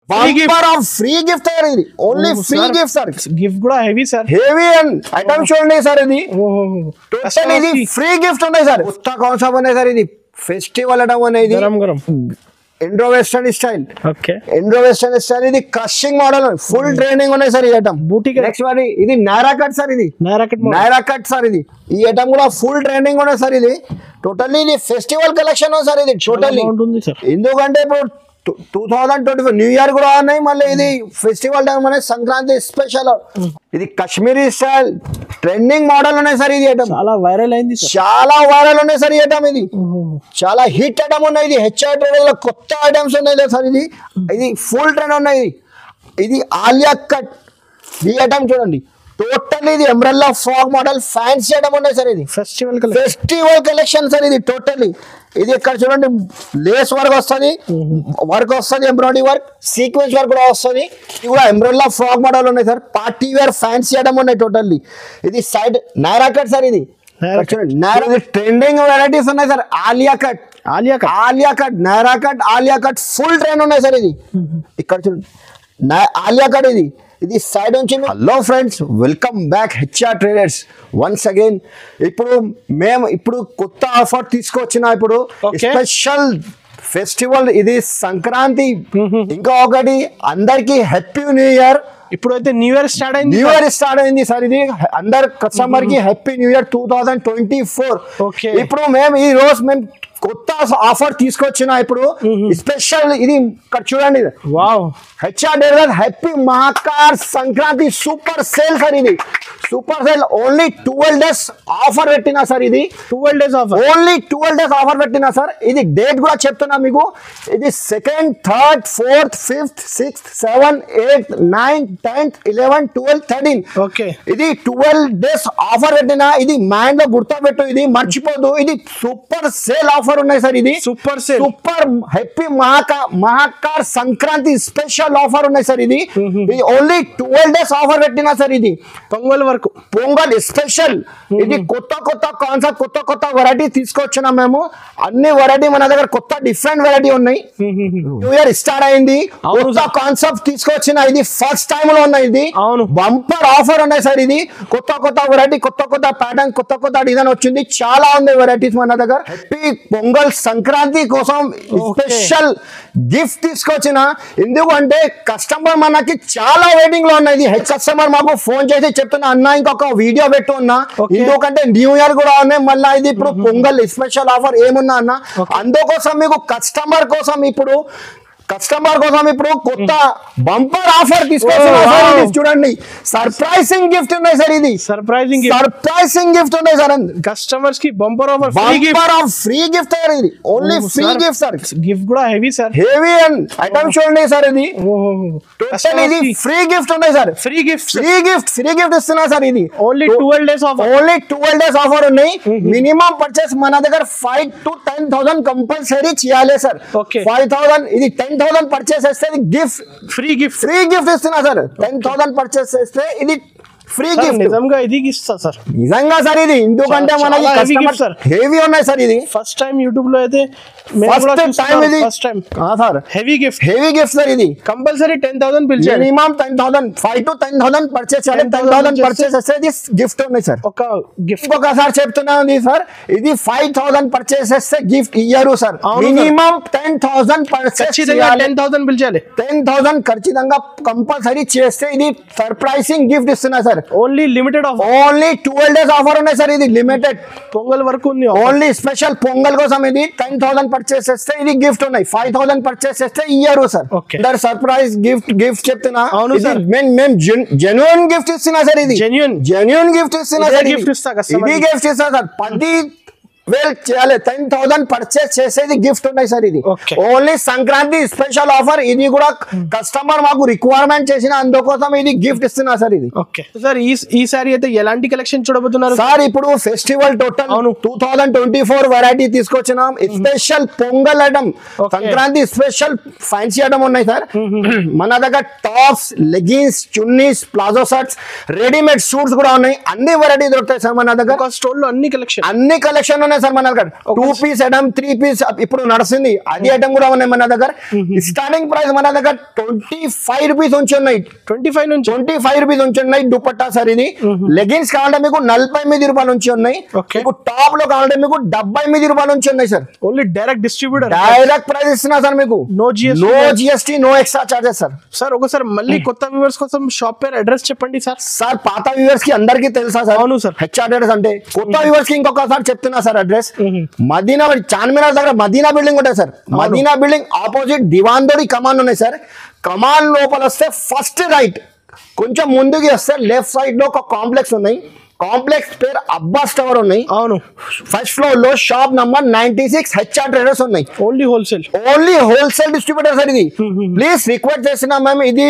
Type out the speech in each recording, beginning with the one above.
Free gift sir ఇది only free gift sir gift కూడా heavy sir heavy and item చూడండి sir ఇది ఇది ఫ్రీ గిఫ్ట్ ఉన్నాయి సార్ కొత్త కాన్సెప్ట్ ఉన్నాయి సార్ ఇది ఫెస్టివల్ ఐటమ్ అనేది Indo western style Indo western style ఇది క్రషింగ్ మోడల్ ఫుల్ ట్రైనింగ్ ఉన్నాయి సార్ ఈ ఐటమ్ బూటీ నెక్స్ట్ మరి ఇది నైరా కట్ సార్ ఇది నైరా కట్ సార్ ఇది ఈ ఐటమ్ కూడా ఫుల్ ట్రైనింగ్ ఉన్నాయి సార్ ఇది టోటల్లీ ఇది ఫెస్టివల్ కలెక్షన్ సార్ ఇది టోటల్లీ ఎందుకంటే ఇప్పుడు 2024 న్యూ ఇయర్ కూడా ఉన్నాయి మళ్ళీ ఇది ఫెస్టివల్ టైం అనేది సంక్రాంతి స్పెషల్ ఇది కాశ్మీరీ స్టైల్ ట్రెండింగ్ మోడల్ ఉన్నాయి సార్ ఇది ఐటమ్ చాలా వైరల్ అయింది చాలా వైరల్ ఉన్నాయి సార్ ఈ ఐటమ్ ఇది చాలా హిట్ ఐటమ్ ఉన్నాయి ఇది హెచ్ఆర్ ట్రేడర్ లో కొత్త ఐటమ్స్ ఉన్నాయి సార్ ఇది ఇది ఫుల్ ట్రెండ్ ఉన్నాయి ఇది ఆలియా కట్ ఈ ఐటమ్ చూడండి టోటల్ ఇది umbrella frock model fancy item ఉన్నాయి సార్ ఇది ఫెస్టివల్ కలెక్షన్ సార్ ఇది టోటల్లీ ఇది ఇక్కడ చూడండి లేస్ వర్క్ వస్తుంది ఎంబ్రాయిడరీ వర్క్ సీక్వెన్స్ వర్క్ కూడా వస్తుంది ఇది కూడా అంబ్రెల్లా ఫ్రాక్ మోడల్ ఉన్నాయి sir party wear fancy item ఉన్నాయి టోటల్లీ ఇది సైడ్ నైరా కట్ సార్ ఇది ట్రెండింగ్ వెరైటీస్ ఉన్నాయి sir Alia cut Naira cut Alia cut full trend ఉన్నాయి సార్ ఇది ఇక్కడ చూడండి ఆలియా కట్ ఇది సైడ్ నుంచి hello friends welcome back HR traders once again ఇప్పుడు కొత్త ఆఫర్ తీసుకొచ్చిన ఇప్పుడు స్పెషల్ ఫెస్టివల్ ఇది సంక్రాంతి ఇంకా ఒకటి అందరికి హ్యాపీ న్యూ ఇయర్ ఇప్పుడైతే న్యూ ఇయర్ స్టార్ట్ అయింది సార్ ఇది అందరు కస్టమర్ కి హ్యాపీ న్యూ ఇయర్ 2024 ఇప్పుడు ఈ రోజు మేము కొత్త ఆఫర్ తీసుకొచ్చిన ఇప్పుడు స్పెషల్ ఇది ఇక్కడ చూడండి హెచ్ఆర్ ట్రేడర్స్ హ్యాపీ మహాకార్ సంక్రాంతి సూపర్ సేల్ సార్ ఇది super sale only 12 days offer పెట్టినా సార్ ఇది 12 days offer only 12 days offer పెట్టినా సార్ ఇది డేట్ కూడా చెప్తున్నా మీకు ఇది 2nd 3rd 4th 5th 6th 7th 8th 9th 10th 11th 12th 13 ఇది 12 days ఆఫర్ పెట్టినా ఇది మైండ్ లో గుర్తుపెట్టు ఇది మర్చిపోదు ఇది సూపర్ సేల్ ఆఫర్ ఉన్నాయి సార్ ఇది సూపర్ హ్యాపీ మహాకార్ సంక్రాంతి స్పెషల్ ఆఫర్ ఉన్నాయి సార్ ఇది ఓన్లీ 12 days ఆఫర్ పెట్టినా సార్ ఇది పొంగల్ స్పెషల్ ఇది కొత్త కాన్సెప్ట్ కొత్త వెరైటీ తీసుకొచ్చినా మేము అన్ని వెరైటీ మన దగ్గర కొత్త డిఫరెంట్ వెరైటీ ఉన్నాయి న్యూ ఇయర్ స్టార్ట్ అయింది కొత్త కాన్సెప్ట్ తీసుకొచ్చిన ఇది ఫస్ట్ టైం లో ఉన్నాయి ఇది బంపర్ ఆఫర్ ఉన్నాయి సార్ ఇది కొత్త వెరైటీ కొత్త ప్యాటర్న్ కొత్త డిజైన్ వచ్చింది చాలా ఉంది వెరైటీస్ మన దగ్గర హ్యాపీ పొంగల్ సంక్రాంతి కోసం స్పెషల్ గిఫ్ట్ తీసుకొచ్చిన ఎందుకంటే కస్టమర్ మనకి చాలా వెయిటింగ్ లో ఉన్నాయి కస్టమర్ మాకు ఫోన్ చేసి చెప్తున్నా అన్న ఇంకొక వీడియో పెట్టు అన్నా ఎందుకంటే న్యూ ఇయర్ కూడా ఉన్నాయి మళ్ళీ ఇది ఇప్పుడు పొంగల్ స్పెషల్ ఆఫర్ ఏమున్నా అన్న అందుకోసం మీకు కస్టమర్ కోసం ఇప్పుడు కొత్త బంపర్ ఆఫర్ తీసుకొచ్చిన చూడండి సర్ప్రైజింగ్ గిఫ్ట్ ఉన్నాయి సార్ ఇది సర్ప్రైజింగ్ గిఫ్ట్ ఉన్నాయి సార్ కస్టమర్స్ కి bumper offer free gift sir ఇది only free gift sir gift కూడా హెవీ అండ్ ఐటమ్ చూడండి సార్ ఇది టోటల్ ఇది ఫ్రీ గిఫ్ట్ ఉన్నాయి సార్ ఫ్రీ గిఫ్ట్ ఇస్తున్నా సార్ ఇది ఓన్లీ 12 days ఆఫర్ ఉన్నాయి మినిమం పర్చేస్ మన దగ్గర 5 to 10,000 కంపల్సరీ చేయాలి సార్ 5,000 ఇది 10,000 పర్చేస్ చేస్తే గిఫ్ట్ ఫ్రీ గిఫ్ట్ ఇస్తున్నా సార్ 10,000 పర్చేస్ చేస్తే ఇది ఫ్రీ గిఫ్ట్ నిజంగా ఇది ఇస్తా సార్ నిజంగా సార్ ఇది ఎందుకంటే మనకి కస్టమర్ హెవీ ఉన్నాయి సార్ ఇది ఫస్ట్ టైం యూట్యూబ్ లో అయితే first time sir heavy gift sir ఇది కంపల్సరీ 10,000 బిల్ చేయాలి మినిమం 10,000 5 to 10,000 పర్చేస్ చేయాలి 10,000 పర్చేస్ చేస్తే గిఫ్ట్ ఉన్నాయి సార్ ఒక గిఫ్ట్ ఒకసారి చెప్తున్నాను సార్ ఇది 5,000 పర్చేస్ చేస్తే గిఫ్ట్ ఇయ్యరు సార్ మినిమం 10,000 పర్చేస్ చేయాలి 10,000 బిల్ చేయాలి 10,000 ఖచ్చితంగా కంపల్సరీ చేస్తే ఇది సర్ప్రైజింగ్ గిఫ్ట్ ఇస్తున్నా sir only limited offer only 12 days offer ఉన్నాయి సార్ ఇది లిమిటెడ్ పొంగల్ వరకు ఉంది ఓన్లీ స్పెషల్ పొంగల్ కోసం ఇది 10,000 పర్చేస్ చేస్తే ఇది గిఫ్ట్ ఉన్నాయి 5,000 పర్చేస్ చేస్తే ఇయ్యరు సార్ సర్ప్రైజ్ గిఫ్ట్ చెప్తున్నా మేము జెన్యూన్ గిఫ్ట్ ఇస్తున్నా సార్ ఇది జెన్యూన్ గిఫ్ట్ ఇస్తున్నా సార్ ఇది గిఫ్ట్ ఇస్తున్నా సార్ 10,000 చేయాలి 10,000 పర్చేస్ చేసేది గిఫ్ట్ ఉన్నాయి సార్ ఇది ఓన్లీ సంక్రాంతి స్పెషల్ ఆఫర్ ఇది కూడా కస్టమర్ మాకు రిక్వైర్మెంట్ చేసిన అందుకోసం ఇది గిఫ్ట్ ఇస్తున్నా సార్ ఇది సార్ ఈ సారీ అయితే ఎలాంటి కలెక్షన్ చూడబోతున్నారు సార్ ఇప్పుడు ఫెస్టివల్ టోటల్ 2024 వెరైటీ తీసుకొచ్చినాం special Pongal item Sankranti special fancy item ఉన్నాయి సార్ మన దగ్గర టాప్స్ లెగిన్స్ చున్నీస్ ప్లాజో షర్ట్స్ రెడీమేడ్ సూట్స్ కూడా ఉన్నాయి అన్ని వెరైటీ దొరుకుతాయి సార్ మన దగ్గర స్టోర్ లో అన్ని కలెక్షన్ ఉన్నాయి ఉన్నాయి సార్ మన దగ్గర 2 పీస్ ఐటమ్ 3 పీస్ ఇప్పుడు నడుస్తుంది అది ఐటమ్ కూడా ఉన్నాయి మన దగ్గర స్టార్టింగ్ ప్రైస్ మన దగ్గర 25 రూపీస్ నుంచి ఉన్నాయి 25 రూపీస్ నుంచి ఉన్నాయి దుపట్టా సార్ ఇది లెగిన్స్ కావాలంటే మీకు 48 రూపాయల నుంచి ఉన్నాయి మీకు టాప్ లో కావాలంటే మీకు 78 రూపాయల నుంచి ఉన్నాయి sir only direct distributor direct price ఇస్తున్నా సార్ మీకు no GST no extra charges sir sir ఒకసారి మళ్ళీ కొత్త వ్యూవర్స్ కోసం షాప్ పేరు అడ్రస్ చెప్పండి సార్ సార్ పాత వ్యూవర్స్ కి అందరికీ తెలుసా సార్ అవును సార్ హెచ్ఆర్ అడ్రస్ అంటే కొత్త వ్యూవర్స్ కి ఇంకొకసారి చెప్తున్నా సార్ అడ్రస్ మదీనా చార్మినార్ దగ్గర మదీనా బిల్డింగ్ ఉంటుంది సార్ మదీనా బిల్డింగ్ ఆపోజిట్ దివాందోడి కమాన్ ఉన్నాయి సార్ కమాన్ లోపల వస్తే ఫస్ట్ రైట్ కొంచెం ముందుకి వస్తే లెఫ్ట్ సైడ్ లో ఒక కాంప్లెక్స్ ఉన్నాయి కాంప్లెక్స్ పేరు అబ్బాస్ టవర్ ఉన్నాయి అవును ఫస్ట్ ఫ్లోర్ లో షాప్ నంబర్ 96 హెచ్ఆర్ ట్రేడర్స్ ఉన్నాయి ఓన్లీ హోల్సేల్ డిస్ట్రిబ్యూటర్ సార్ ఇది ప్లీజ్ రిక్వెస్ట్ చేస్తున్నా మ్యామ్ ఇది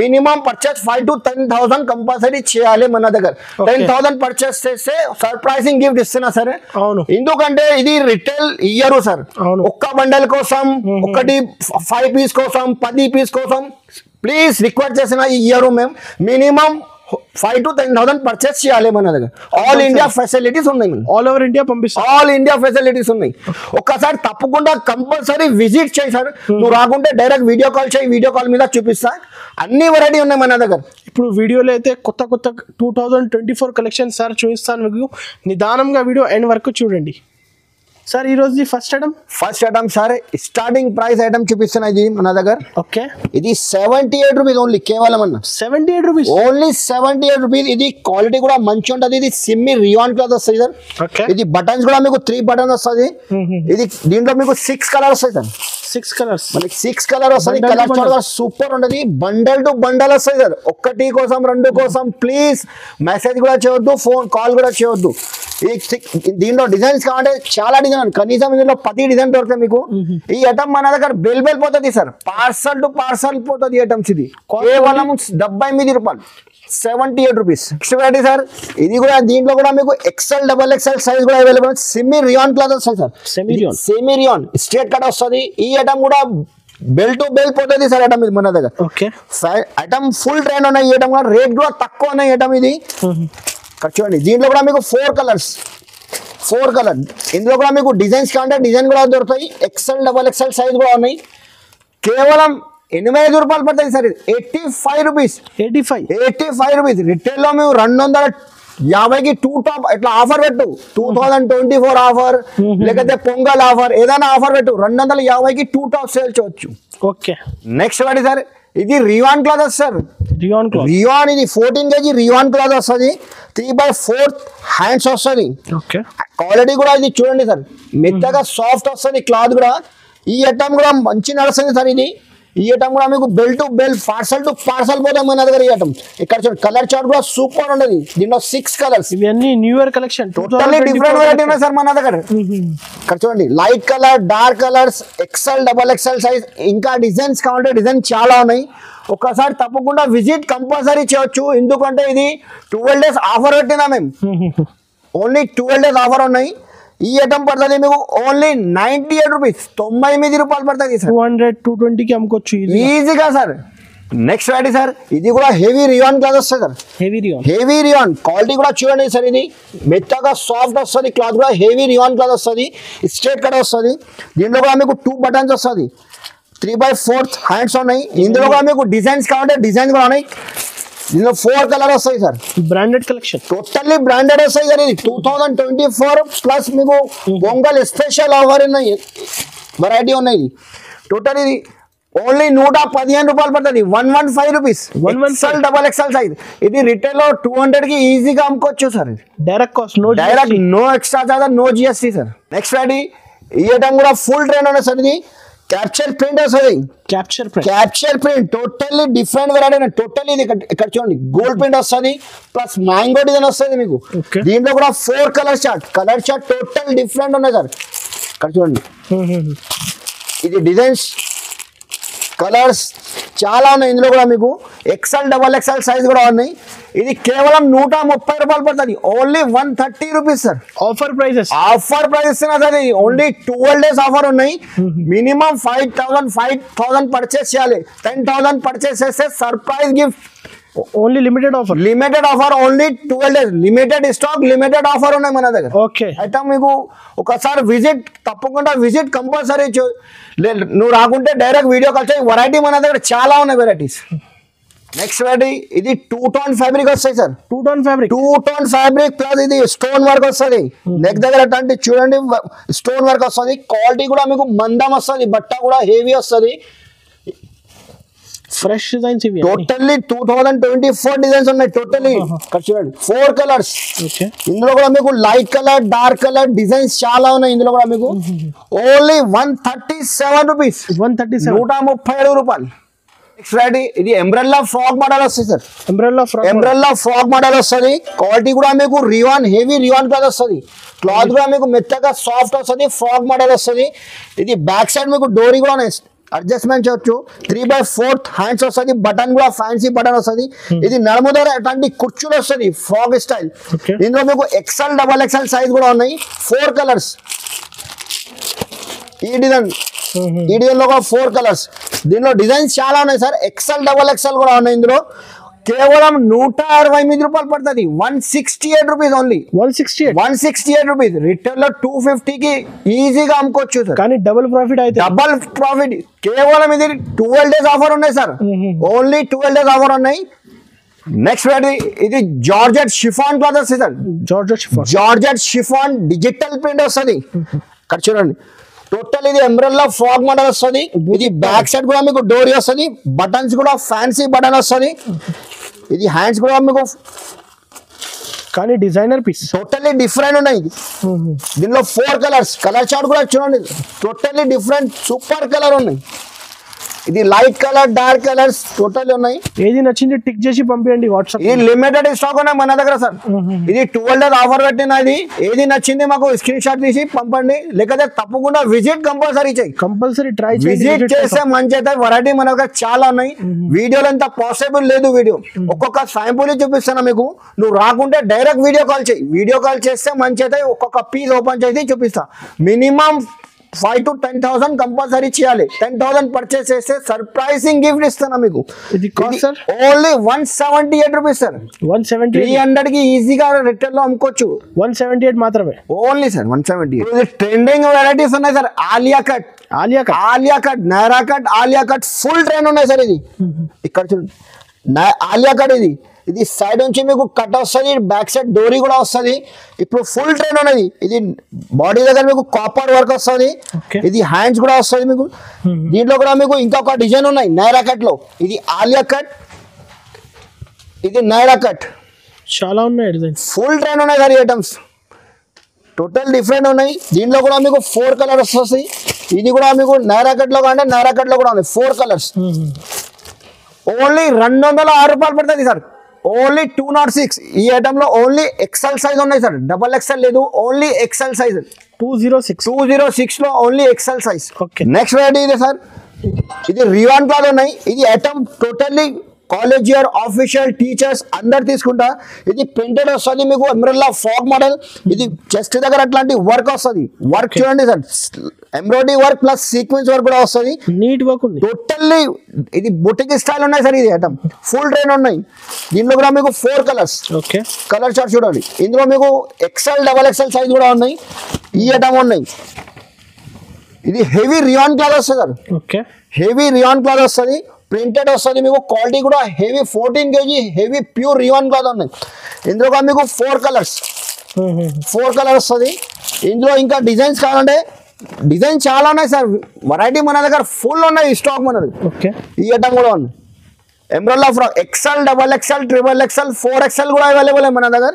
మినిమం పర్చేస్ 5 to 10,000 కంపల్సరీ చేయాలి మన దగ్గర 10,000 పర్చేస్ చేస్తే సర్ప్రైజింగ్ గిఫ్ట్ ఇస్తున్నా సార్ అవును ఎందుకంటే ఇది రిటైల్ ఇయ్యరు సార్ ఒక్క బండల్ కోసం ఒకటి 5 పీస్ కోసం 10 పీస్ కోసం ప్లీజ్ రిక్వెస్ట్ చేసిన ఇయ్యరు మేము మినిమం 5 to 10,000 పర్చేస్ చేయాలి మన దగ్గర ఆల్ ఇండియా ఫెసిలిటీస్ ఉన్నాయి ఆల్ ఓవర్ ఇండియా పంపిస్తాం ఆల్ ఇండియా ఫెసిలిటీస్ ఉన్నాయి ఒక్కసారి తప్పకుండా కంపల్సరీ విజిట్ చేయి సార్ నువ్వు రాకుంటే డైరెక్ట్ వీడియో కాల్ చేయి వీడియో కాల్ మీద చూపిస్తా అన్ని వెరైటీ ఉన్నాయి మన దగ్గర ఇప్పుడు వీడియోలో అయితే కొత్త 2024 కలెక్షన్ సార్ చూపిస్తాను మీకు నిదానంగా వీడియో ఎండ్ వరకు చూడండి సార్ ఈ రోజు first item sir starting price item చూపిస్తున్నా ఇది మన దగ్గర ఓకే ఇది 78 రూపీస్ ఓన్లీ కేవలం అన్న 78 రూపీస్ ఓన్లీ 78 రూపీస్ ఇది క్వాలిటీ కూడా మంచి ఉంటుంది ఇది సిమ్మి రియాన్ క్లాత్ వస్తుంది సార్ ఇది బటన్స్ కూడా మీకు 3 బటన్స్ వస్తుంది ఇది దీంట్లో మీకు 6 కలర్ వస్తాయి సార్ 6 కలర్స్ మనకి 6 కలర్ వస్తుంది కలర్ చాలా సూపర్ ఉంటుంది బండల్ టు బండల్ వస్తాయి సార్ ఒకటి కోసం రెండు కోసం ప్లీజ్ మెసేజ్ కూడా చేయొద్దు ఫోన్ కాల్ కూడా చేయొద్దు దీంట్లో డిజైన్స్ కావాలంటే చాలా డిజైన్ కనీసం ఇందులో 10 డిజైన్ దొరుకుతాయి మీకు ఈ ఐటమ్ మన దగ్గర బెల్ పోతుంది సార్ పార్సల్ టు పార్సల్ పోతుంది ఐటమ్స్ ఇది కేవలం 78 రూపాయలు 78 రూపీస్ నెక్స్ట్ వెరైటీ సార్ ఇది కూడా దీంట్లో కూడా మీకు XL XXL సైజ్ కూడా అవైలబుల్ సెమీ రియాన్ క్లాత్ వస్తుంది sir semi rayon straight cut వస్తుంది ఈ ఐటమ్ కూడా బెల్ టు బెల్ పోతుంది సార్ ఐటమ్ ఇది మన దగ్గర ఓకే ఐటమ్ ఫుల్ ట్రెండ్ ఉన్నాయి ఈ ఐటమ్ కూడా రేట్ కూడా తక్కువ ఉన్నాయి ఐటమ్ ఇది చూడండి దీంట్లో కూడా మీకు 4 కలర్ ఇందులో కూడా మీకు డిజైన్స్ కావాలంటే డిజైన్ కూడా దొరుకుతాయి XL XXL సైజ్ కూడా ఉన్నాయి కేవలం 85 రూపాయలు పడుతుంది సార్ 85 రూపీస్ 85 రూపీస్ రిటైల్ లో మేము 250కి 2 టాప్ ఇట్లా ఆఫర్ పెట్టు 2024 ఆఫర్ లేకపోతే పొంగల్ ఆఫర్ ఏదైనా ఆఫర్ పెట్టు 250కి 2 టాప్ సేల్ చేయొచ్చు ఓకే నెక్స్ట్ వాడి సార్ ఇది రియాన్ క్లాత్ సార్ రియాన్ ఇది 14 kg రియాన్ క్లాత్ వస్తుంది 3/4 హ్యాండ్స్ వస్తుంది క్వాలిటీ కూడా ఇది చూడండి సార్ మెత్తగా సాఫ్ట్ వస్తుంది క్లాత్ కూడా ఈ ఐటమ్ కూడా మంచి నడుస్తుంది సార్ ఇది ఈ ఐటమ్ కూడా మీకు bell to bell parcel to parcel పోతాం మన దగ్గర ఈ ఐటమ్ ఇక్కడ చూడండి కలర్ చార్ట్ కూడా సూపర్ ఉండదు దీంట్లో 6 కలర్స్ ఇవన్నీ new year collection totally different variety ఉన్నాయి సార్ మన దగ్గర ఇక్కడ చూడండి light colour dark colours XL XXL size ఇంకా డిజైన్స్ కావాలంటే డిజైన్ చాలా ఉన్నాయి ఒకసారి తప్పకుండా విజిట్ కంపల్సరీ చేయొచ్చు ఎందుకంటే ఇది 12 days ఆఫర్ పెట్టినా మేము ఓన్లీ 12 days ఆఫర్ ఉన్నాయి ఈ ఐటమ్ పడుతుంది మీకు ఓన్లీ 98 రూపీస్ 98 రూపాయలు పడుతుంది సార్ 220కి అమ్ముకోవచ్చు ఈజీగా సార్ నెక్స్ట్ వెరైటీ సార్ ఇది కూడా హెవీ రియాన్ క్లాత్ వస్తుంది సార్ హెవీ రియాన్ క్వాలిటీ కూడా చూడండి సార్ ఇది మెత్తగా సాఫ్ట్ వస్తుంది క్లాత్ కూడా హెవీ రియాన్ క్లాత్ వస్తుంది స్ట్రేట్ కట్ వస్తుంది దీంట్లో కూడా మీకు 2 బటన్స్ వస్తుంది 3/4 హ్యాండ్స్ ఉన్నాయి ఇందులో కూడా మీకు డిజైన్స్ కావాలంటే డిజైన్స్ కూడా ఉన్నాయి దీనిలో 4 కలర్ వస్తాయి sir branded collection totally branded వస్తాయి సార్ ఇది 2024 ప్లస్ మీకు పొంగల్ స్పెషల్ ఆఫర్ ఉన్నాయి వెరైటీ ఉన్నాయి ఇది టోటల్ ఇది ఓన్లీ 115 రూపాయలు పడుతుంది 115 రూపీస్ XL XXL సైజ్ ఇది రిటైల్ లో 200కి ఈజీగా అమ్ముకోవచ్చు sir direct cost no extra charge no GST sir next variety ఈ ఐటమ్ కూడా ఫుల్ ట్రెండ్ ఉన్నాయి సార్ ఇది క్యాప్చర్ ప్రింట్ వస్తుంది capture print totally different variety totally ఇది ఇక్కడ చూడండి గోల్డ్ ప్రింట్ వస్తుంది ప్లస్ మ్యాంగో డిజైన్ వస్తుంది మీకు దీంట్లో కూడా 4 కలర్ చార్ట్ టోటల్ డిఫరెంట్ ఉన్నాయి సార్ ఇక్కడ చూడండి ఇది డిజైన్స్ కలర్స్ చాలా ఉన్నాయి ఇందులో కూడా మీకు XL XXL సైజ్ కూడా ఉన్నాయి ఇది కేవలం 130 రూపాయలు పడుతుంది only 130 rupees sir offer price ఇస్తున్నా సార్ ఓన్లీ 12 days ఆఫర్ ఉన్నాయి మినిమం 5,000 పర్చేస్ చేయాలి 10,000 పర్చేస్ చేస్తే surprise gift only limited offer only 12 days limited stock limited offer ఉన్నాయి మన దగ్గర. ఓకే అయితే మీకు ఒకసారి విజిట్ తప్పకుండా విజిట్ కంపల్సరీ. నువ్వు రాకుంటే డైరెక్ట్ వీడియో కాల్ చేయి. వెరైటీ మన దగ్గర చాలా ఉన్నాయి వెరైటీస్. నెక్స్ట్ వెరైటీ ఇది 2-tone ఫ్యాబ్రిక్ వస్తాయి సార్. 2-tone ఫ్యాబ్రిక్ ప్లస్ ఇది స్టోన్ వర్క్ వస్తుంది. నెక్ దగ్గర అట్లాంటి చూడండి స్టోన్ వర్క్ వస్తుంది. క్వాలిటీ కూడా మీకు మందం వస్తుంది. బట్ట కూడా హెవీ వస్తుంది. ఫ్రెష్ డిజైన్స్ ఇవి టోటల్లీ 2024 డిజైన్స్ ఉన్నాయి. టోటల్లీ చూడండి 4 కలర్స్. ఇందులో కూడా మీకు light colour dark colour designs చాలా ఉన్నాయి. ఇందులో కూడా మీకు ఓన్లీ 137 రూపీస్. 137 రూపాయలు. నెక్స్ట్ వెరైటీ ఇది ఎంబ్రెల్లా ఫ్రాక్ మోడల్ వస్తుంది సార్. ఎంబ్రెల్లా ఫ్రాక్ మోడల్ వస్తుంది. క్వాలిటీ కూడా మీకు రివాన్ హెవీ రివాన్ క్లాత్ వస్తుంది. క్లాత్ కూడా మీకు మెత్తగా సాఫ్ట్ వస్తుంది. ఫ్రాక్ మోడల్ వస్తుంది. ఇది బ్యాక్ సైడ్ మీకు డోరీ కూడా అడ్జస్ట్మెంట్ చేయొచ్చు. 3/4 హ్యాండ్స్ వస్తుంది. బటన్ కూడా ఫ్యాన్సీ బటన్ వస్తుంది. ఇది నడుము దగ్గర అట్లాంటి కుర్చీలు వస్తుంది ఫ్రాక్ స్టైల్. ఇందులో మీకు XL XXL సైజ్ కూడా ఉన్నాయి. 4 కలర్స్. ఈ డిజైన్ లో 4 కలర్స్. దీనిలో డిజైన్స్ చాలా ఉన్నాయి సార్. XL XXL కూడా ఉన్నాయి. ఇందులో కేవలం 168 రూపాయలు పడుతుంది. 168 రూపీస్ ఓన్లీ. 168 రూపీస్. రిటైల్ లో 250 కి ఈజీగా అమ్ముకోవచ్చు సార్. కానీ డబుల్ ప్రాఫిట్. కేవలం ఇది 12 days ఆఫర్ ఉన్నాయి సార్. ఓన్లీ 12 days ఆఫర్ ఉన్నాయి. నెక్స్ట్ ఇది జార్జెట్ షిఫాన్ క్లాత్ వస్తుంది sir. Georgette chiffon digital print వస్తుంది. ఇక్కడ చూడండి టోటల్ ఇది ఎంబ్రెల్లా ఫ్రాక్ మోడల్ వస్తుంది. ఇది బ్యాక్ సైడ్ కూడా మీకు డోరీ వస్తుంది. బటన్స్ కూడా ఫ్యాన్సీ బటన్ వస్తుంది. ఇది హ్యాండ్స్ కూడా మీకు కానీ డిజైనర్ పీస్ టోటల్లీ డిఫరెంట్ ఉన్నాయి. దీనిలో 4 కలర్స్. కలర్ చార్ట్ కూడా చూడండి టోటల్లీ డిఫరెంట్ సూపర్ కలర్ ఉన్నాయి. ఇది light colour dark colours total ఉన్నాయి. ఏది నచ్చింది టిక్ చేసి పంపించండి వాట్సాప్. ఇది లిమిటెడ్ స్టాక్ ఉన్నాయి మన దగ్గర సార్. ఇది 12 days ఆఫర్ పెట్టినది. ఏది నచ్చింది మాకు స్క్రీన్ షాట్ తీసి పంపండి. లేకపోతే తప్పకుండా విజిట్ కంపల్సరీ చేయి. ట్రై విజిట్ చేస్తే మంచి అయితే. వెరైటీ మన దగ్గర చాలా ఉన్నాయి. వీడియోలో ఎంత పాసిబుల్ లేదు. వీడియో ఒక్కొక్క శాంపుల్ చూపిస్తాను మీకు. నువ్వు రాకుంటే డైరెక్ట్ వీడియో కాల్ చేయి. వీడియో కాల్ చేస్తే మంచి అయితే. ఒక్కొక్క పీస్ ఓపెన్ చేసి చూపిస్తా. మినిమం 5,000 to 10,000 కంపల్సరీ చేయాలి. 10,000 పర్చేస్ చేస్తే సర్ప్రైజింగ్ గిఫ్ట్ ఇస్తాను మీకు. Only 178 rupees sir. 300 కి ఈజీగా రిటైల్ లో అమ్ముకోవచ్చు. 178 మాత్రమే ఓన్లీ సార్. 178. ట్రెండింగ్ వెరైటీస్ ఉన్నాయి sir. Alia cut Naira cut Alia cut full trend ఉన్నాయి సార్. ఇది ఇక్కడ చూడండి ఆలియా కట్. ఇది సైడ్ నుంచి మీకు కట్ వస్తుంది. బ్యాక్ సైడ్ డోరీ కూడా వస్తుంది. ఇప్పుడు ఫుల్ ట్రెండ్ ఉన్నది. ఇది బాడీ దగ్గర మీకు కాపర్ వర్క్ వస్తుంది. ఇది హ్యాండ్స్ కూడా వస్తుంది మీకు. దీంట్లో కూడా మీకు ఇంకొక డిజైన్ ఉన్నాయి నైరా కట్ లో. ఇది ఆలియా కట్, ఇది నైరా కట్. చాలా ఉన్నాయి డిజైన్స్. ఫుల్ ట్రెండ్ ఉన్నాయి సార్. ఐటమ్స్ టోటల్ డిఫరెంట్ ఉన్నాయి. దీంట్లో కూడా మీకు 4 కలర్స్ వస్తాయి. ఇది కూడా మీకు నైరా కట్ లో కానీ నైరా కట్ లో కూడా ఉంది 4 కలర్స్. ఓన్లీ 206 రూపాయలు పడుతుంది సార్. ఓన్లీ 206. ఈ ఐటమ్ లో ఓన్లీ XL సైజ్ ఉన్నాయి సార్. XXL లేదు. Only XL size. 206 లో only XL size. Next variety ఇది సార్. ఇది రివాన్ క్లాత్ ఉన్నాయి. ఇది item totally college year official teachers అందరు తీసుకుంటా. ఇది ప్రింటెడ్ వస్తుంది మీకు. Umbrella frock model. ఇది చెస్ట్ దగ్గర అట్లాంటి వర్క్ వస్తుంది. వర్క్ చూడండి sir. Embroidery work plus sequence work కూడా వస్తుంది. నీట్ వర్క్ ఉంది. టోటల్లీ ఇది బుటిక్ స్టైల్ ఉన్నాయి సార్. ఇది ఐటమ్ ఫుల్ ట్రెండ్ ఉన్నాయి. దీంట్లో కూడా మీకు 4 కలర్స్. కలర్ చార్ట్ చూడండి. ఇందులో మీకు XL XXL సైజ్ కూడా ఉన్నాయి. ఈ ఐటమ్ ఉన్నాయి. ఇది హెవీ రియాన్ క్లాత్ వస్తుంది సార్. హెవీ రియాన్ క్లాత్ వస్తుంది. ప్రింటెడ్ వస్తుంది మీకు. క్వాలిటీ కూడా heavy 14 kg heavy pure రివాన్ cloth ఉన్నాయి. ఇందులో కూడా మీకు 4 కలర్స్ వస్తుంది. ఇందులో ఇంకా డిజైన్స్ కావాలంటే డిజైన్ చాలా ఉన్నాయి సార్. వెరైటీ మన దగ్గర ఫుల్ ఉన్నాయి స్టాక్ మనది. ఈ ఐటమ్ కూడా ఉంది. Umbrella frock XL XXL XXL 4XL కూడా అవైలబుల్ మన దగ్గర.